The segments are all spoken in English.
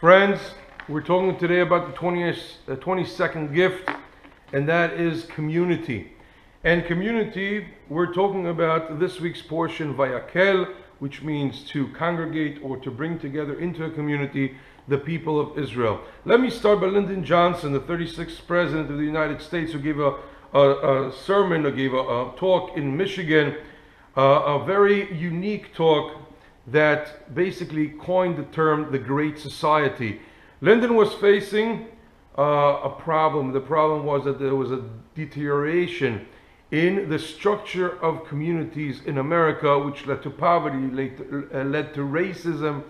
Friends, we're talking today about the 22nd gift, and that is community. And community, we're talking about this week's portion, Vayakhel, which means to congregate or to bring together into a community the people of Israel. Let me start by Lyndon Johnson, the 36th President of the United States, who gave a sermon, or gave a talk in Michigan, a very unique talk that basically coined the term the Great Society. Lyndon was facing a problem. The problem was that there was a deterioration in the structure of communities in America, which led to poverty, led to racism,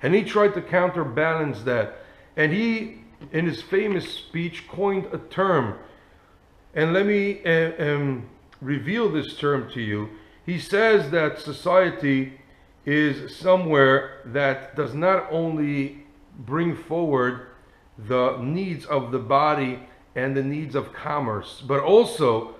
and he tried to counterbalance that. And he, in his famous speech, coined a term. And let me reveal this term to you. He says that society is somewhere that does not only bring forward the needs of the body and the needs of commerce, but also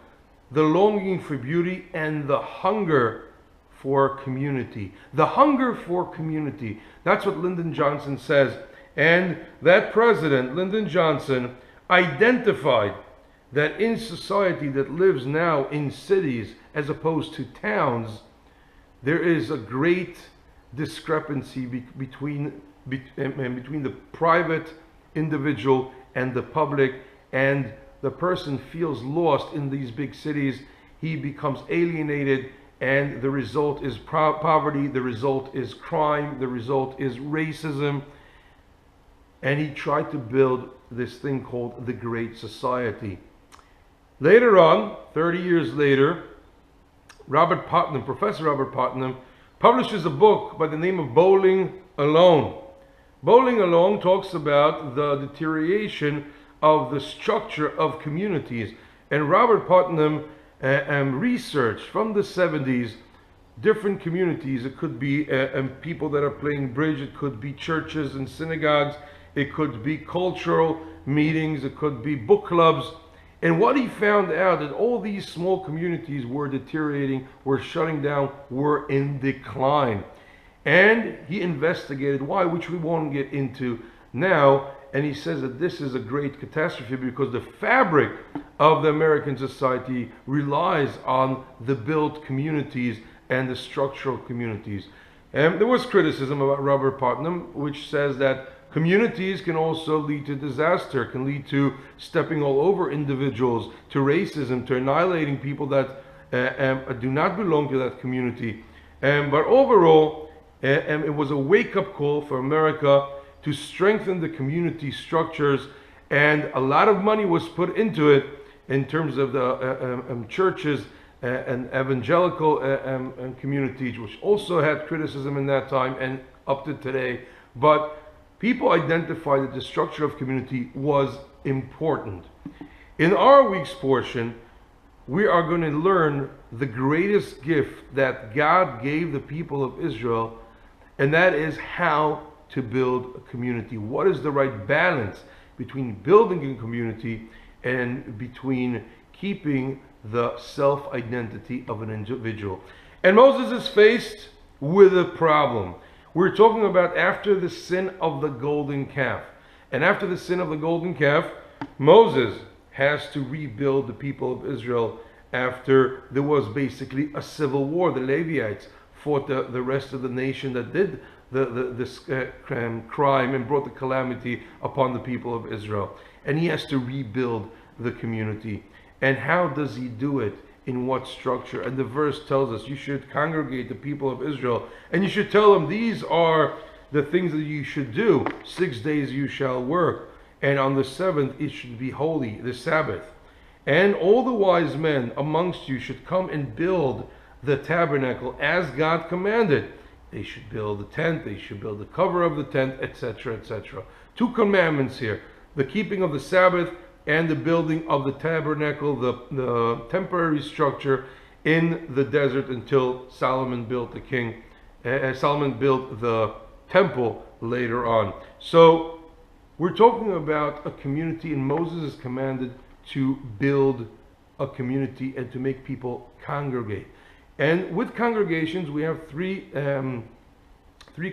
the longing for beauty and the hunger for community. The hunger for community. That's what Lyndon Johnson says. And that president, Lyndon Johnson, identified that in society that lives now in cities as opposed to towns, there is a great discrepancy between the private individual and the public, and the person feels lost in these big cities. He becomes alienated, and the result is poverty, the result is crime, the result is racism. And he tried to build this thing called the Great Society. Later on, 30 years later, Professor Robert Putnam, publishes a book by the name of Bowling Alone. Bowling Alone talks about the deterioration of the structure of communities. And Robert Putnam researched from the 70s different communities. It could be people that are playing bridge, it could be churches and synagogues, it could be cultural meetings, it could be book clubs. And what he found out, that all these small communities were deteriorating, were shutting down, were in decline. And he investigated why, which we won't get into now. And he says that this is a great catastrophe because the fabric of the American society relies on the built communities and the structural communities. And there was criticism about Robert Putnam, which says that communities can also lead to disaster, can lead to stepping all over individuals, to racism, to annihilating people that do not belong to that community. But overall, it was a wake-up call for America to strengthen the community structures, and a lot of money was put into it in terms of the churches and evangelical communities, which also had criticism in that time and up to today. But people identified that the structure of community was important. In our week's portion, we are going to learn the greatest gift that God gave the people of Israel, and that is how to build a community. What is the right balance between building a community and between keeping the self-identity of an individual? And Moses is faced with a problem. We're talking about after the sin of the golden calf. And after the sin of the golden calf, Moses has to rebuild the people of Israel after there was basically a civil war. The Levites fought the rest of the nation that did this crime and brought the calamity upon the people of Israel. And he has to rebuild the community. And how does he do it? In what structure? And the verse tells us you should congregate the people of Israel, and you should tell them these are the things that you should do. 6 days you shall work, and on the seventh it should be holy, the Sabbath. And all the wise men amongst you should come and build the tabernacle as God commanded. They should build the tent, they should build the cover of the tent, etc., etc. 2 commandments here: the keeping of the Sabbath and the building of the tabernacle, the temporary structure in the desert until Solomon built the temple later on. So we're talking about a community, and Moses is commanded to build a community and to make people congregate. And with congregations, we have three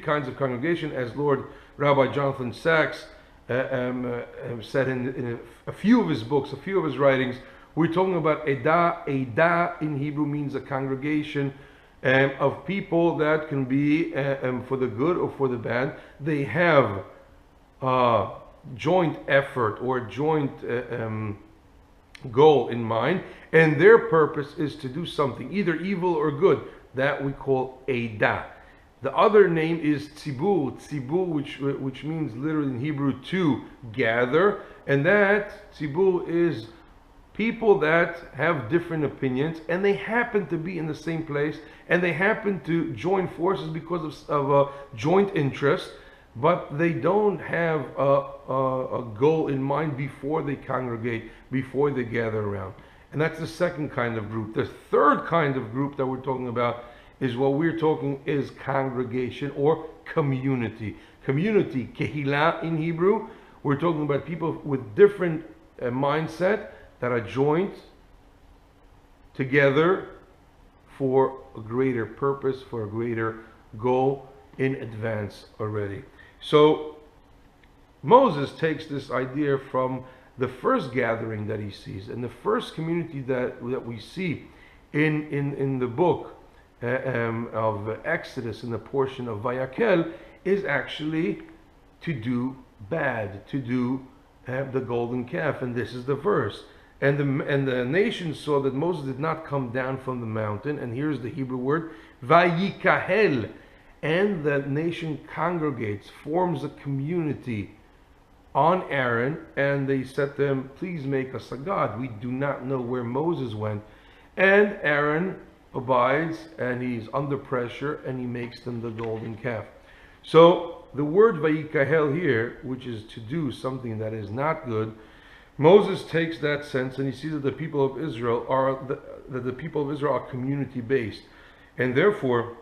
kinds of congregation, as Lord Rabbi Jonathan Sachs said in a few of his books, a few of his writings, we're talking about Edah. Edah in Hebrew means a congregation of people that can be for the good or for the bad. They have joint effort or joint goal in mind, and their purpose is to do something, either evil or good. That we call Edah. The other name is tzibur, which means literally in Hebrew to gather, and that tzibur is people that have different opinions, and they happen to be in the same place, and they happen to join forces because of a joint interest, but they don't have a goal in mind before they congregate, before they gather around. And that's the second kind of group. The third kind of group that we're talking about is what we're talking is congregation or community. Community, kehillah in Hebrew, we're talking about people with different mindset that are joined together for a greater purpose, for a greater goal in advance already. So Moses takes this idea from the first gathering that he sees, and the first community that we see in the book of Exodus, in the portion of Vayakhel, is actually to do bad, to do the golden calf, and this is the verse. And the nation saw that Moses did not come down from the mountain, and here's the Hebrew word, Vayakhel, and the nation congregates, forms a community on Aaron, and they said to him, please make us a god. We do not know where Moses went. And Aaron abides, and he's under pressure, and he makes them the golden calf. So the word Vayakhel here, which is to do something that is not good, Moses takes that sense, and he sees that the people of Israel are community based, and therefore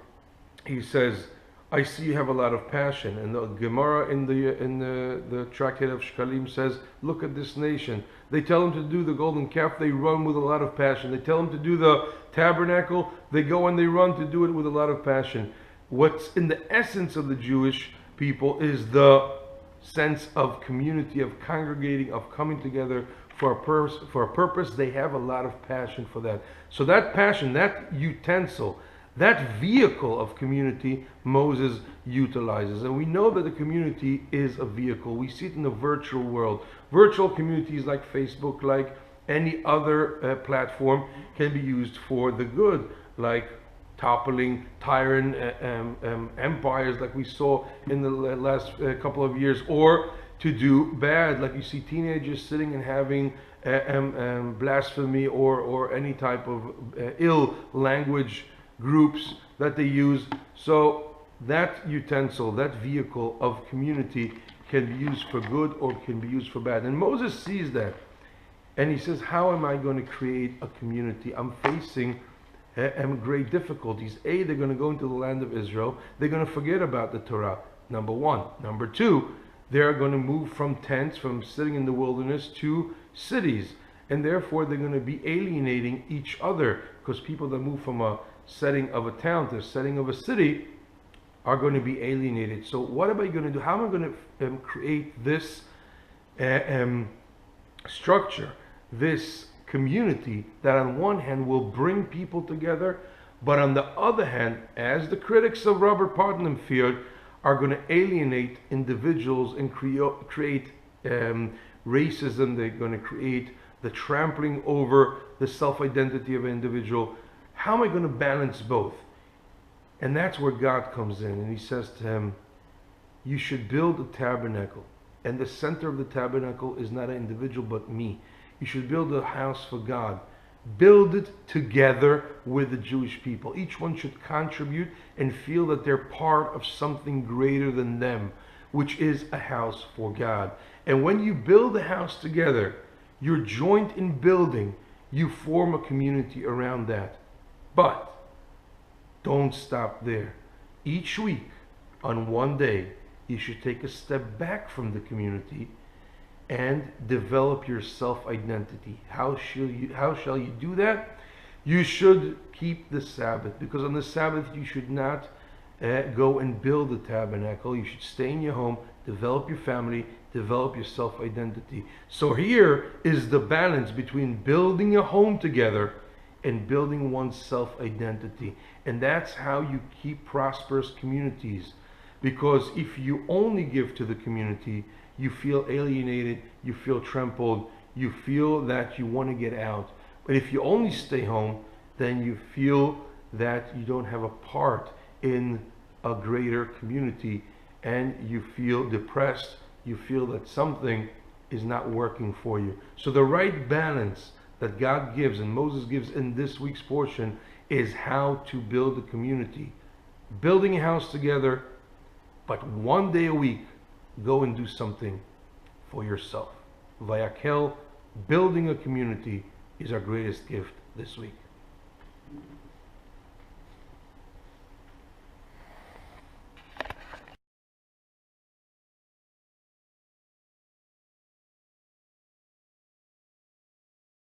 he says, I see you have a lot of passion. And the Gemara in the tractate of Shkalim says, look at this nation. They tell them to do the golden calf, they run with a lot of passion. They tell them to do the tabernacle, they go and they run to do it with a lot of passion. What's in the essence of the Jewish people is the sense of community, of congregating, of coming together for a purpose. They have a lot of passion for that. So that passion, that utensil, that vehicle of community, Moses utilizes. And we know that the community is a vehicle. We see it in the virtual world. Virtual communities like Facebook, like any other platform, can be used for the good, like toppling tyrant empires like we saw in the last couple of years, or to do bad, like you see teenagers sitting and having blasphemy or any type of ill language groups that they use. So that utensil, that vehicle of community, can be used for good or can be used for bad. And Moses sees that, and he says, how am I going to create a community? I'm facing great difficulties. A, they're going to go into the land of Israel. They're going to forget about the Torah, number one. Number two, they're going to move from tents, from sitting in the wilderness, to cities. And therefore, they're going to be alienating each other, because people that move from a setting of a town to a setting of a city are going to be alienated. So what am I going to do? How am I going to create this structure, this community that on one hand will bring people together, but on the other hand, as the critics of Robert Putnam feared, are going to alienate individuals and create racism. They're going to create the trampling over the self-identity of an individual. How am I going to balance both? And that's where God comes in, and he says to him, you should build a tabernacle, and the center of the tabernacle is not an individual but me. You should build a house for God. Build it together with the Jewish people. Each one should contribute and feel that they're part of something greater than them, which is a house for God. And when you build a house together, you're joint in building, you form a community around that. But don't stop there. Each week, on one day, you should take a step back from the community and develop your self-identity. How shall you do that? You should keep the Sabbath, because on the Sabbath you should not go and build a tabernacle. You should stay in your home, develop your family, develop your self-identity. So here is the balance between building a home together and building one's self-identity. And that's how you keep prosperous communities. Because if you only give to the community, you feel alienated, you feel trampled, you feel that you want to get out. But if you only stay home, then you feel that you don't have a part in a greater community, and you feel depressed, you feel that something is not working for you. So the right balance that God gives and Moses gives in this week's portion is how to build a community. Building a house together, but one day a week, go and do something for yourself. Vayakhel, building a community, is our greatest gift this week.